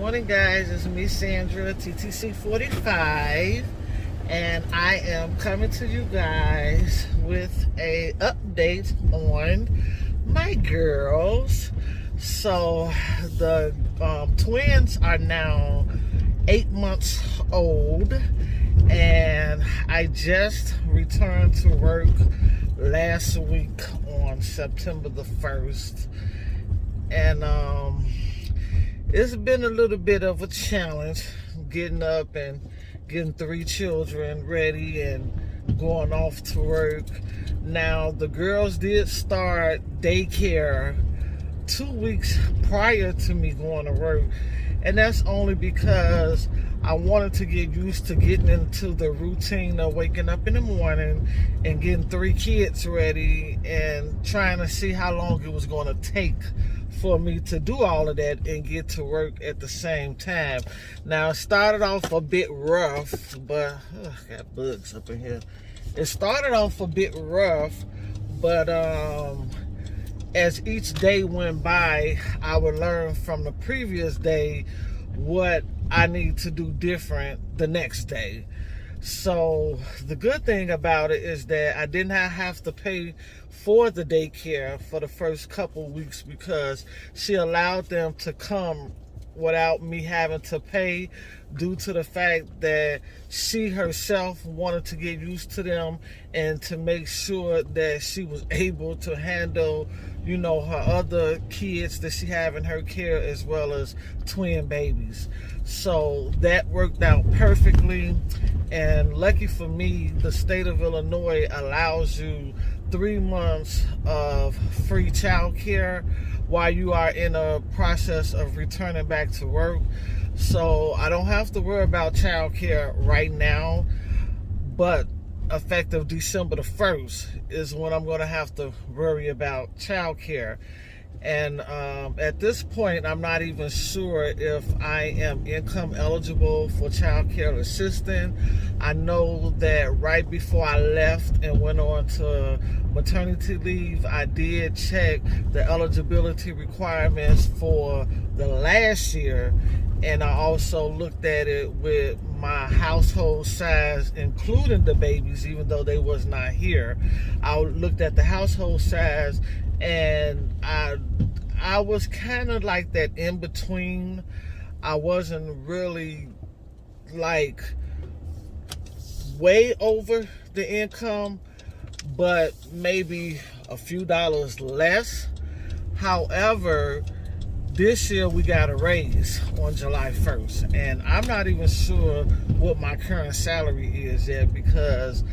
morning, guys. It's me, Sandra, TTC 45, and I am coming to you guys with a update on my girls. So the twins are now 8 months old, and I just returned to work last week on September the 1st, and it's been a little bit of a challenge getting up and getting 3 children ready and going off to work. Now, the girls did start daycare 2 weeks prior to me going to work, and that's only because I wanted to get used to getting into the routine of waking up in the morning and getting 3 kids ready and trying to see how long it was going to take for me to do all of that and get to work at the same time. Now, it started off a bit rough, but got bugs up in here. It started off a bit rough, but as each day went by, I would learn from the previous day what I need to do different the next day. So the good thing about it is that I did not have to pay for the daycare for the first couple weeks because she allowed them to come without me having to pay, due to the fact that she herself wanted to get used to them and to make sure that she was able to handle, you know, her other kids that she have in her care, as well as twin babies. So that worked out perfectly, and lucky for me, the state of Illinois allows you 3 months of free child care while you are in a process of returning back to work. So I don't have to worry about child care right now, but effective December the 1st is when I'm going to have to worry about child care. And at this point, I'm not even sure if I am income eligible for child care assistance. I know that right before I left and went on to maternity leave, I did check the eligibility requirements for the last year, and I also looked at it with my household size, including the babies, even though they was not here. I looked at the household size, and I was kind of like that in between. I wasn't really like way over the income, but maybe a few dollars less. However, this year we got a raise on July 1st, and I'm not even sure what my current salary is yet because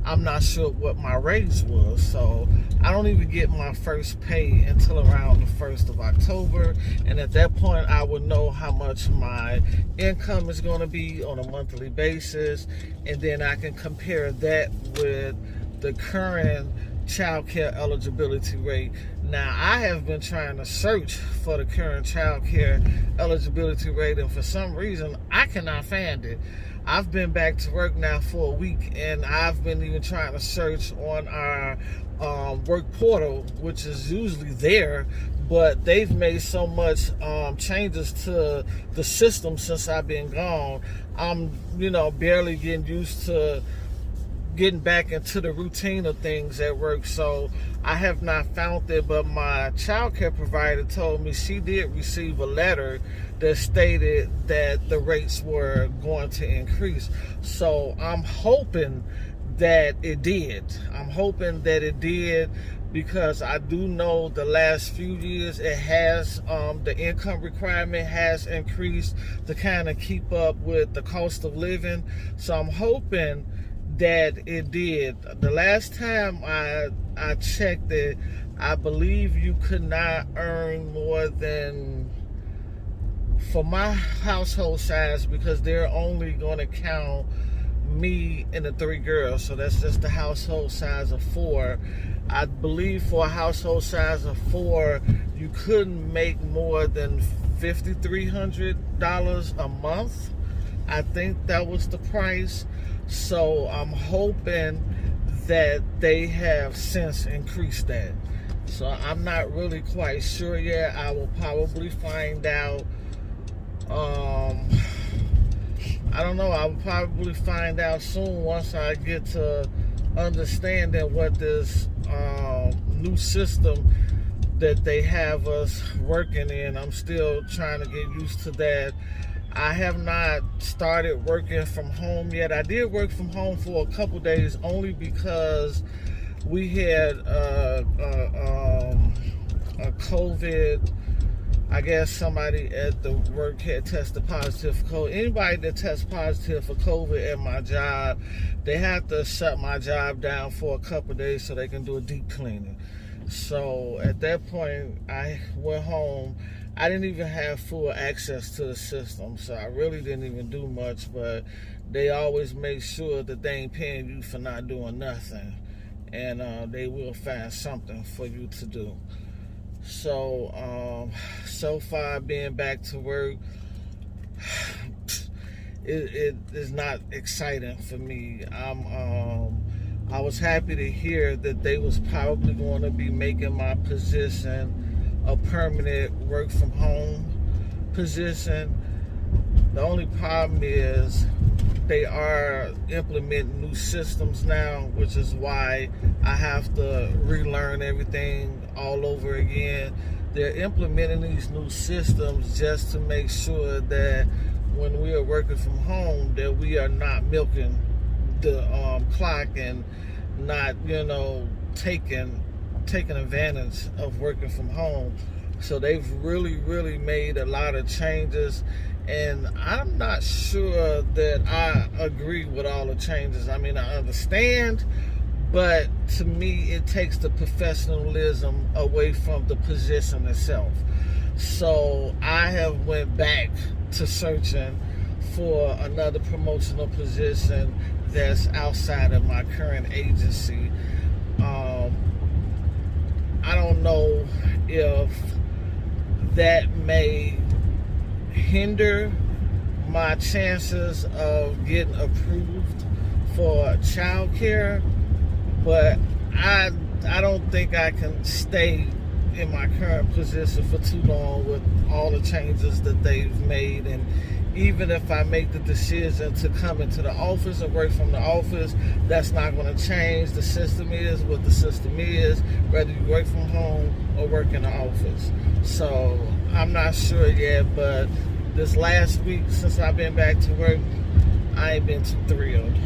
I'm not sure what my raise was. So I don't even get my first pay until around the 1st of October, and at that point I would know how much my income is going to be on a monthly basis, and then I can compare that with the current child care eligibility rate. Now, I have been trying to search for the current child care eligibility rate, and for some reason I cannot find it. I've been back to work now for a week, and I've been even trying to search on our work portal, which is usually there, but they've made so much changes to the system since I've been gone. I'm, barely getting used to getting back into the routine of things at work, so I have not found it. But my child care provider told me she did receive a letter that stated that the rates were going to increase. So I'm hoping that it did. I'm hoping that it did, because I do know the last few years it has, the income requirement has increased to kind of keep up with the cost of living. So I'm hoping that it did. The last time I checked it, I believe you could not earn more than, for my household size, because they're only going to count me and the 3 girls, so that's just the household size of 4. I believe for a household size of 4, you couldn't make more than $5,300 a month. I think that was the price. So I'm hoping that they have since increased that. So I'm not really quite sure yet. I will probably find out I don't know. I'll probably find out soon once I get to understanding what this new system that they have us working in. I'm still trying to get used to that. I have not started working from home yet. I did work from home for a couple days only because we had a COVID. I guess somebody at the work had tested positive for COVID. Anybody that tests positive for COVID at my job, they have to shut my job down for a couple days so they can do a deep cleaning. So at that point, I went home. I didn't even have full access to the system, so I really didn't even do much, but they always make sure that they ain't paying you for not doing nothing, and they will find something for you to do. So, so far being back to work, it is not exciting for me. I was happy to hear that they was probably going to be making my position a permanent work from home position. The only problem is they are implementing new systems now, which is why I have to relearn everything all over again. They're implementing these new systems just to make sure that when we are working from home, that we are not milking the clock and not, taking advantage of working from home. So they've really made a lot of changes, and I'm not sure that I agree with all the changes. I mean, I understand, but to me it takes the professionalism away from the position itself. So I have went back to searching for another promotional position that's outside of my current agency. I don't know if that may hinder my chances of getting approved for child care, but I don't think I can stay in my current position for too long with all the changes that they've made. And even if I make the decision to come into the office and work from the office, that's not going to change. The system is what the system is, whether you work from home or work in the office. So I'm not sure yet, but this last week since I've been back to work, I ain't been too thrilled.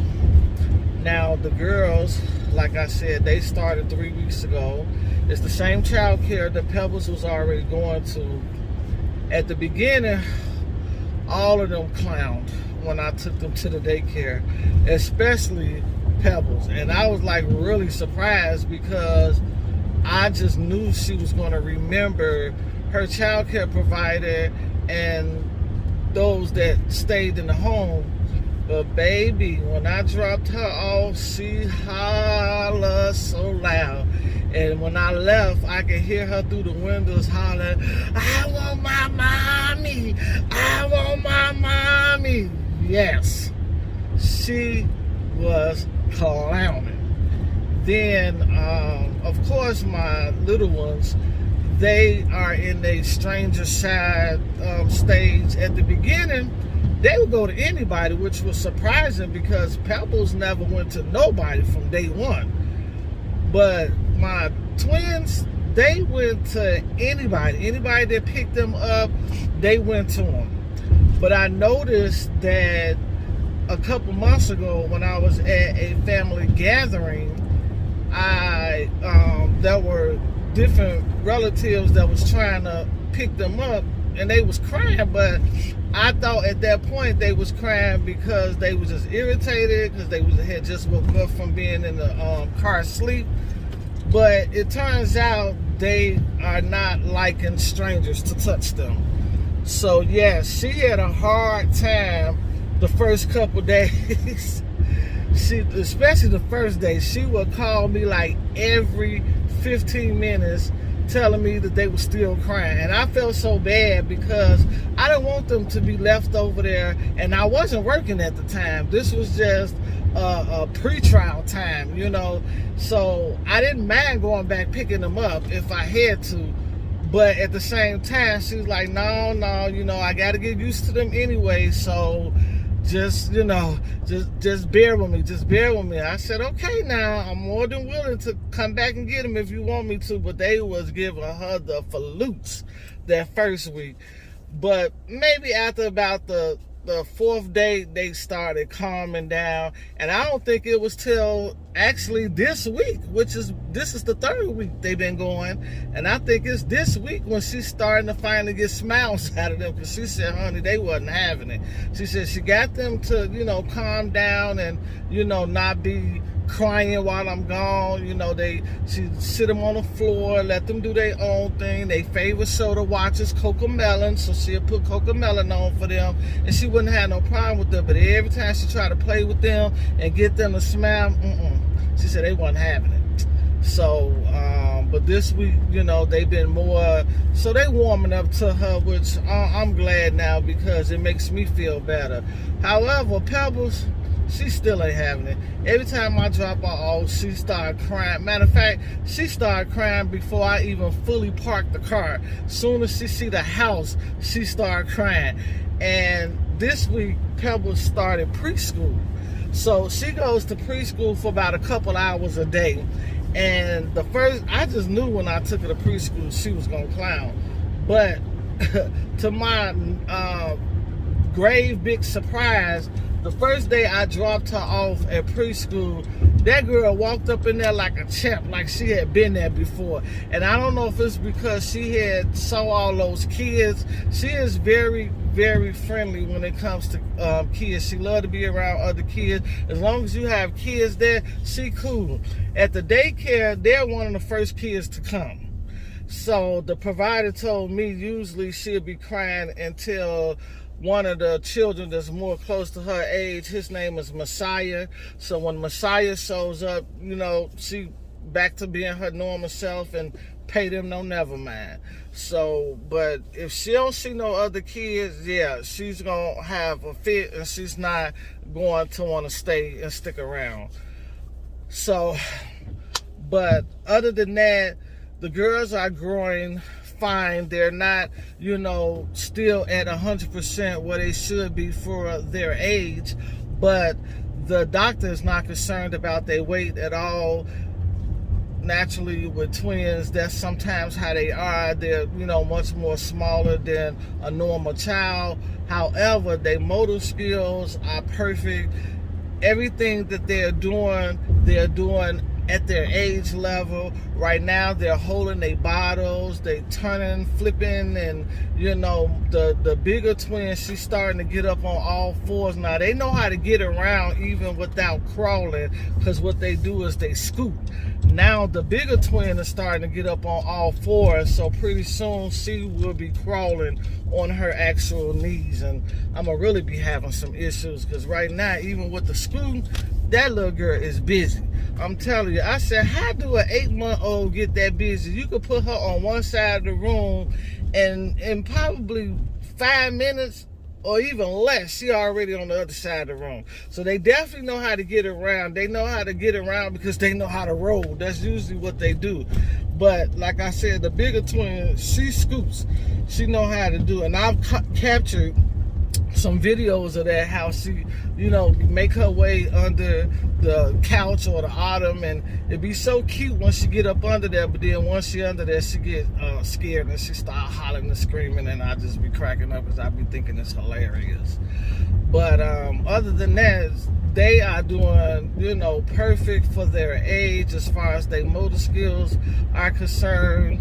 Now the girls, like I said, they started 3 weeks ago. It's the same child care that Pebbles was already going to. At the beginning, all of them clowned when I took them to the daycare, especially Pebbles. And I was like really surprised because I just knew she was going to remember her child care provider and those that stayed in the home. But baby, when I dropped her off, she hollered so loud. And when I left, I could hear her through the windows hollering, "I want my mommy! I want my mommy!" Yes, she was clowning. Then, of course, my little ones, they are in a stranger side stage. At the beginning, they would go to anybody, which was surprising because Pebbles never went to nobody from day one. But my twins, they went to anybody. Anybody that picked them up, they went to them. But I noticed that a couple months ago when I was at a family gathering, there were different relatives that was trying to pick them up, and they was crying, but I thought at that point they was crying because they was just irritated because they had just woke up from being in the car sleep. But it turns out they are not liking strangers to touch them. So yeah, she had a hard time the first couple days. Especially the first day, she would call me like every 15 minutes telling me that they were still crying. And I felt so bad because I didn't want them to be left over there, and I wasn't working at the time. This was just a pre-trial time, so I didn't mind going back picking them up if I had to. But at the same time, she was like, no, I got to get used to them anyway, so just, you know, just bear with me. Just bear with me. I said, okay, now I'm more than willing to come back and get him if you want me to. But they was giving her the falutes that first week. But maybe after about the fourth day, they started calming down. And I don't think it was till actually this week, this is the third week they've been going. And I think it's this week when she's starting to finally get smiles out of them, because she said, honey, they wasn't having it. She said she got them to, you know, calm down and, you know, not be crying while I'm gone. You know, she sit them on the floor, let them do their own thing. They favorite soda watch is Cocomelon, so she'll put Cocomelon on for them, and she wouldn't have no problem with them. But every time she tried to play with them and get them to smile, she said they wasn't having it. So, but this week, you know, they've been more, so they warming up to her, which I'm glad now, because it makes me feel better. However, Pebbles, she still ain't having it. Every time I drop her off, she started crying. Matter of fact, she started crying before I even fully parked the car. Soon as she see the house, she started crying. And this week, Pebbles started preschool. So she goes to preschool for about a couple hours a day. And I just knew when I took her to preschool, she was gonna clown. But to my grave big surprise, the first day I dropped her off at preschool, that girl walked up in there like a champ, like she had been there before. And I don't know if it's because she had saw all those kids. She is very, very friendly when it comes to kids. She loves to be around other kids. As long as you have kids there, she cool. At the daycare, they're one of the first kids to come. So the provider told me usually she'll be crying until one of the children that's more close to her age, his name is Messiah. So when Messiah shows up, you know, she back to being her normal self and pay them no never mind. So, but if she don't see no other kids, yeah, she's gonna have a fit and she's not going to want to stay and stick around. So, but other than that, the girls are growing fine. They're not, you know, still at 100% where they should be for their age, but the doctor is not concerned about their weight at all. Naturally, with twins, that's sometimes how they are. They're, you know, much more smaller than a normal child. However, their motor skills are perfect. Everything that they're doing at their age level. Right now, they're holding their bottles, they turning, flipping, and, you know, the bigger twin, she's starting to get up on all fours now. They know how to get around even without crawling, because what they do is they scoot. Now the bigger twin is starting to get up on all fours, so pretty soon she will be crawling on her actual knees, and I'm gonna really be having some issues, because right now, even with the scoot, that little girl is busy. I'm telling you, I said, how do an 8-month-old get that busy? You could put her on one side of the room, and in probably 5 minutes or even less, she already on the other side of the room. So they definitely know how to get around. They know how to get around because they know how to roll. That's usually what they do. But like I said, the bigger twin, she scoots. She know how to do it. And I've captured some videos of that, how she, you know, make her way under the couch or the ottoman, and it'd be so cute when she get up under there. But then once she under there, she get scared and she start hollering and screaming, and I just be cracking up because I be thinking it's hilarious. But other than that, they are doing, you know, perfect for their age as far as their motor skills are concerned.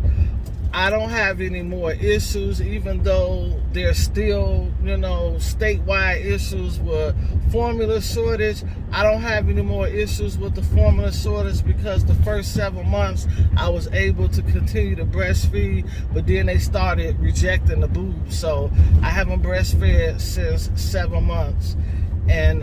I don't have any more issues, even though there's still, you know, statewide issues with formula shortage. I don't have any more issues with the formula shortage because the first 7 months I was able to continue to breastfeed, but then they started rejecting the boob. So I haven't breastfed since 7 months. And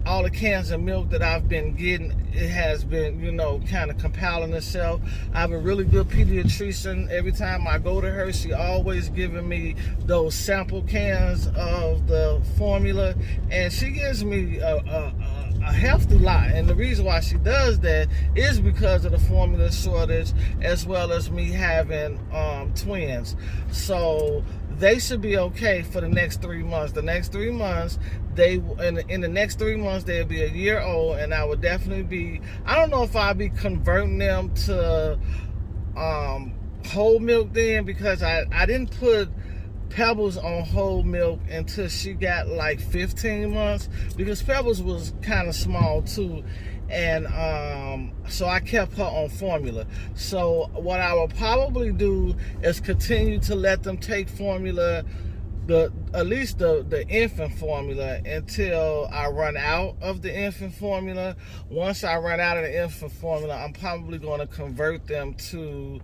all the cans of milk that I've been getting, it has been, you know, kind of compiling itself. I have a really good pediatrician. Every time I go to her, she always giving me those sample cans of the formula, and she gives me a a hefty lot. And the reason why she does that is because of the formula shortage, as well as me having twins. So they should be okay for the next 3 months. The next 3 months, in the next 3 months, they'll be a year old, and I would definitely be, I don't know if I'll be converting them to whole milk then, because I didn't put Pebbles on whole milk until she got like 15 months, because Pebbles was kind of small too, and so I kept her on formula. So what I will probably do is continue to let them take formula, at least the infant formula, until I run out of the infant formula. Once I run out of the infant formula, I'm probably going to convert them to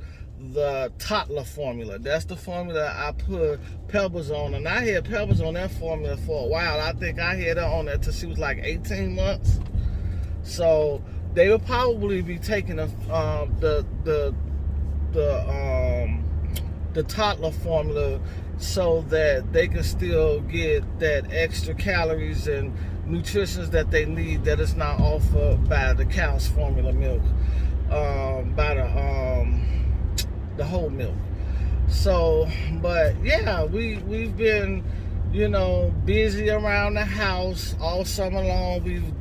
the toddler formula. That's the formula I put Pebbles on, and I had Pebbles on that formula for a while. I think I had her on that till she was like 18 months. So they will probably be taking the toddler formula, so that they can still get that extra calories and nutrition that they need, that is not offered by the cow's formula milk, by the whole milk. So, but yeah, we've been, busy around the house all summer long. We've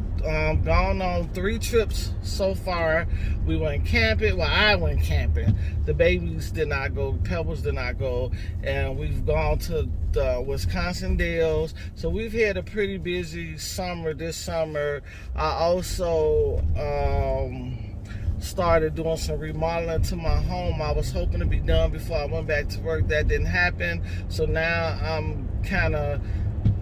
gone on 3 trips so far. We went camping. Well, I went camping. The babies did not go. Pebbles did not go. And we've gone to the Wisconsin Dells. So we've had a pretty busy summer this summer. I also started doing some remodeling to my home. I was hoping to be done before I went back to work. That didn't happen. So now I'm kind of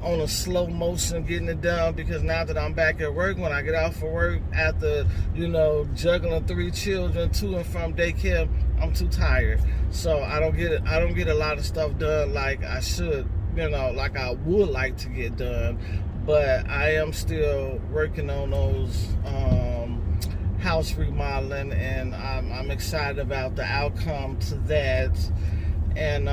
on a slow motion getting it done, because now that I'm back at work, when I get out for work after, juggling 3 children to and from daycare, I'm too tired. So I don't get a lot of stuff done like I should, like I would like to get done. But I am still working on those house remodeling, and I'm excited about the outcome to that. And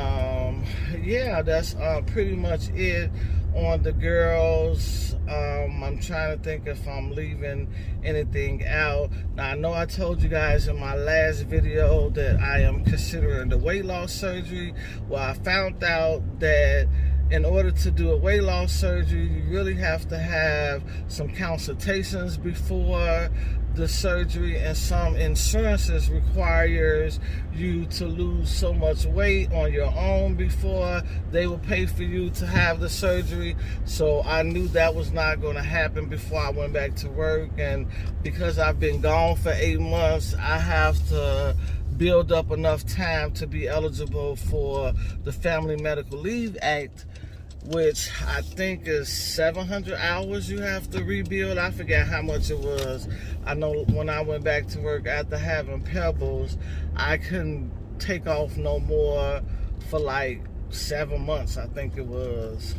yeah, that's pretty much it on the girls. I'm trying to think if I'm leaving anything out. Now, I know I told you guys in my last video that I am considering the weight loss surgery. Well, I found out that in order to do a weight loss surgery, you really have to have some consultations before the surgery, and some insurances requires you to lose so much weight on your own before they will pay for you to have the surgery. So I knew that was not going to happen before I went back to work, and because I've been gone for 8 months, I have to build up enough time to be eligible for the Family Medical Leave Act, which I think is 700 hours you have to rebuild. I forget how much it was. I know when I went back to work after having Pebbles, I couldn't take off no more for like 7 months, I think it was.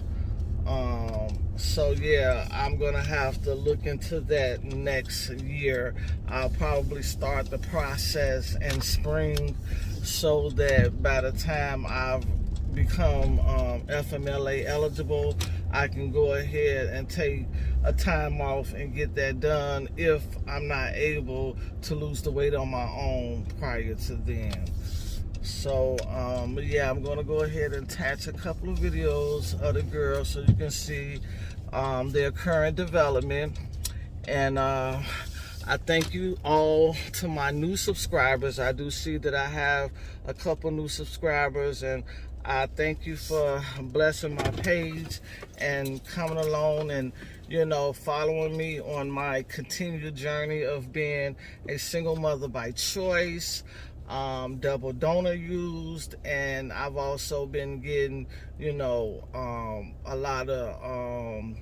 So yeah, I'm gonna have to look into that next year. I'll probably start the process in spring, so that by the time I've become FMLA eligible, I can go ahead and take a time off and get that done, if I'm not able to lose the weight on my own prior to then. So yeah, I'm gonna go ahead and attach a couple of videos of the girls so you can see their current development. And I thank you all to my new subscribers. I do see that I have a couple new subscribers, and I thank you for blessing my page and coming along and, following me on my continued journey of being a single mother by choice, double donor used. And I've also been getting, a lot of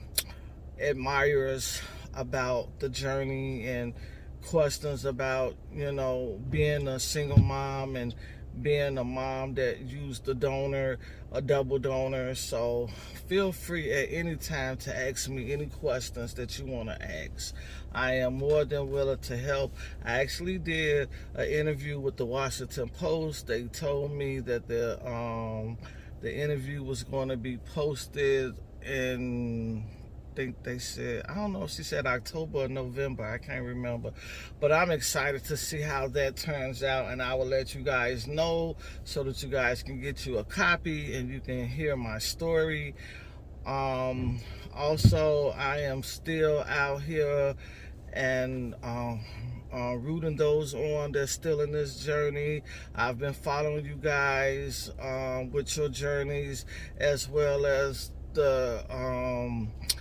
admirers about the journey, and questions about, being a single mom and being a mom that used a double donor. So feel free at any time to ask me any questions that you want to ask. I am more than willing to help. I actually did an interview with the Washington Post. They told me that the interview was going to be posted in think they said, I don't know if she said October or November, I can't remember. But I'm excited to see how that turns out, and I will let you guys know so that you guys can get you a copy and you can hear my story. Also, I am still out here and rooting those on that's still in this journey. I've been following you guys with your journeys, as well as the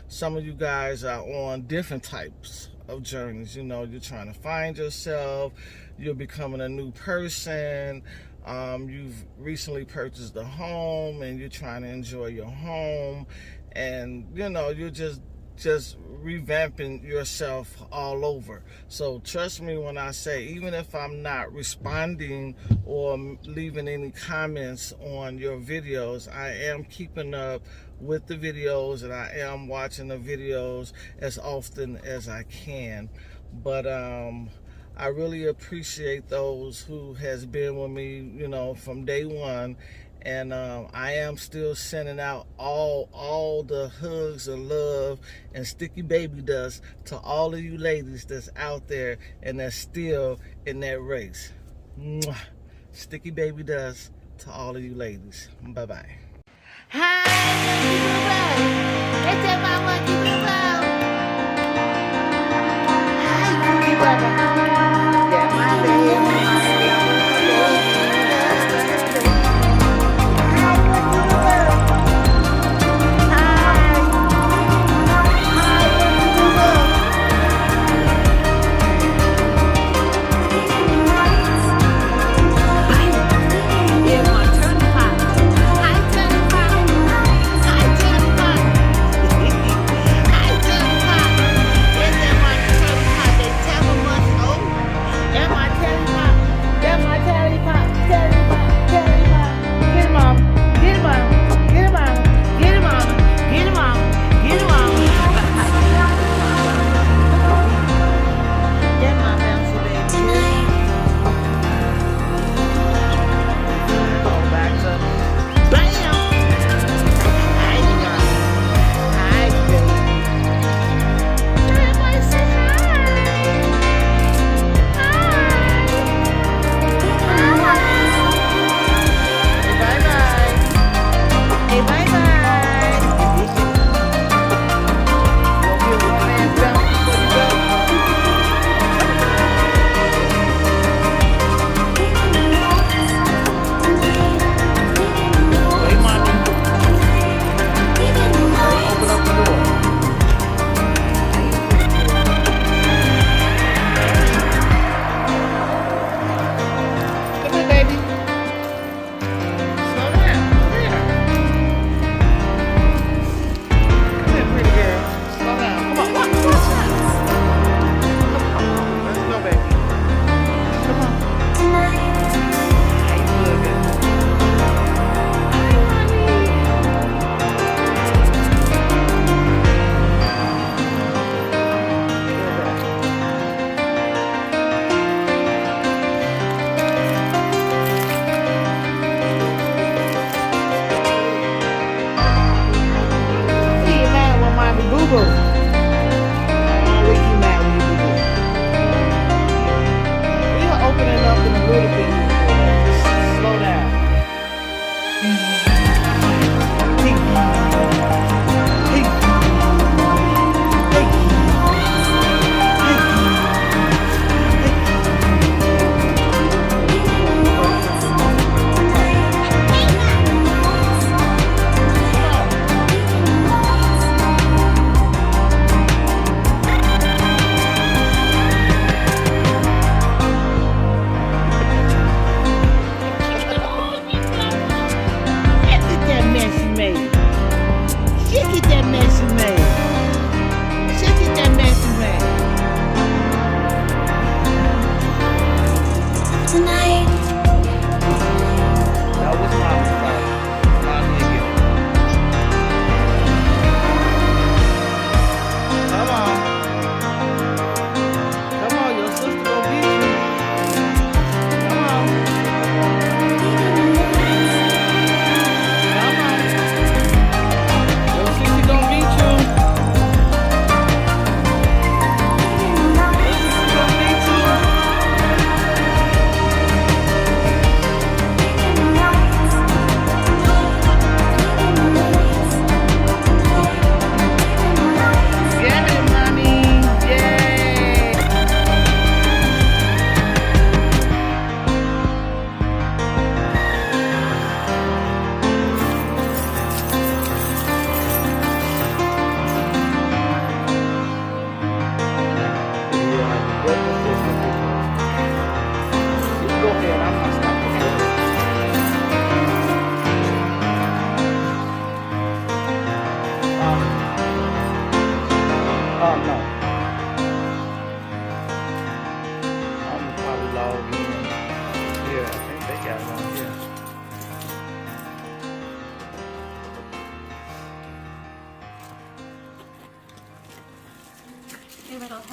some of you guys are on different types of journeys. You know, you're trying to find yourself, you're becoming a new person, you've recently purchased a home and you're trying to enjoy your home, and you know, you're just revamping yourself all over. So trust me when I say, even if I'm not responding or leaving any comments on your videos, I am keeping up with the videos and I am watching the videos as often as I can. But I really appreciate those who has been with me, you know, from day one. And I am still sending out all the hugs and love and sticky baby dust to all of you ladies that's out there and that's still in that race. Mwah. Sticky baby dust to all of you ladies. Bye-bye. Hi, it's my monkey blue. Hi, Cookie Bubba. Yeah, my baby.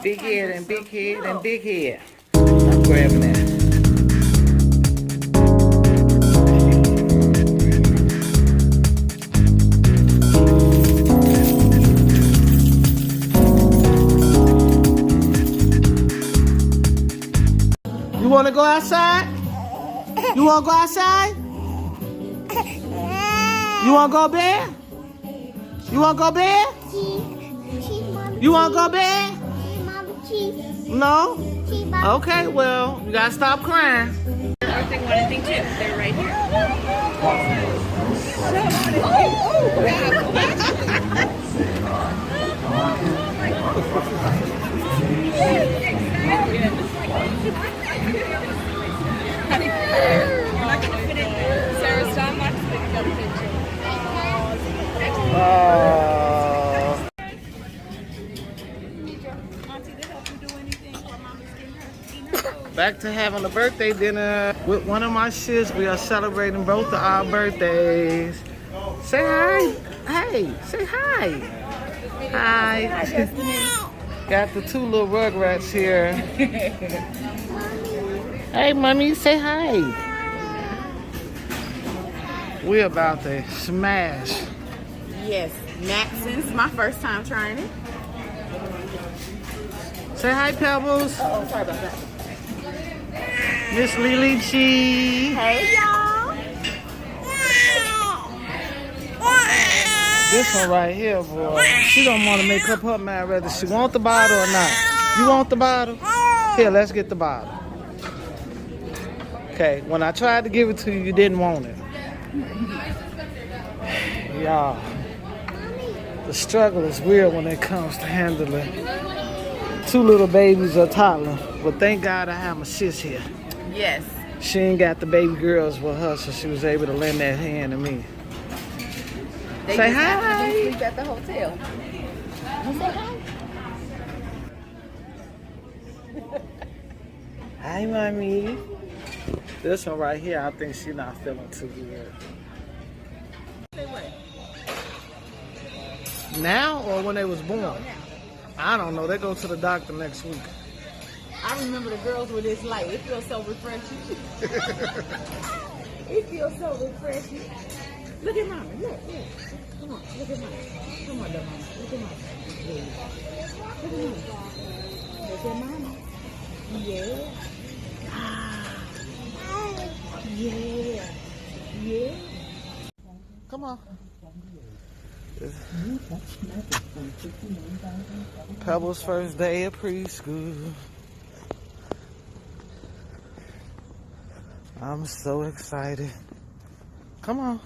Big head and big head and big head. I'm grabbing that. You want to go outside? You want to go outside? You want to go bed? You want to go bed? You want to go bed? No? Okay, well, you got to stop crying. Thing 1 and thing 2, they're right here. Sarah's done. Let's pick up a picture. Auntie, did help you do anything while Mama's getting her? Back to having a birthday dinner with one of my sis. We are celebrating both of our birthdays. Say hi. Hey, say hi. Hi. Got the 2 little rugrats here. Hey, mommy, say hi. We're about to smash. Yes, Maxon's my first time trying it. Say hi, Pebbles. Oh, sorry about that. Miss Lily G. Hey, y'all. This one right here, boy. She don't want to make up her mind whether she want the bottle or not. You want the bottle? Here, let's get the bottle. Okay, when I tried to give it to you, you didn't want it. Y'all, the struggle is real when it comes to handling 2 little babies or toddler. But thank God I have my sis here. Yes. She ain't got the baby girls with her, so she was able to lend that hand to me. They Say just have to hi. sleep at the hotel. You say hi. Hi, mommy. This one right here, I think she's not feeling too good. Say what? Now or when they was born? I don't know. They go to the doctor next week. I remember the girls with this light. It feels so refreshing. It feels so refreshing. Look at Mama. Look. Come on. Look at Mama. Come on, little Mama. Look at Mama. Yeah. Look at Mama. Yeah. Yeah. Yeah. Come on. Pebbles' first day of preschool. I'm so excited. Come on.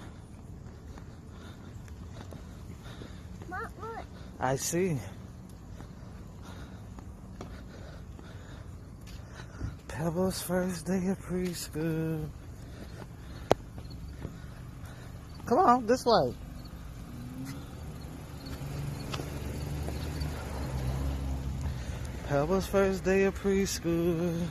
I see. Pebbles' first day of preschool. Come on, this way. Pebbles' first day of preschool.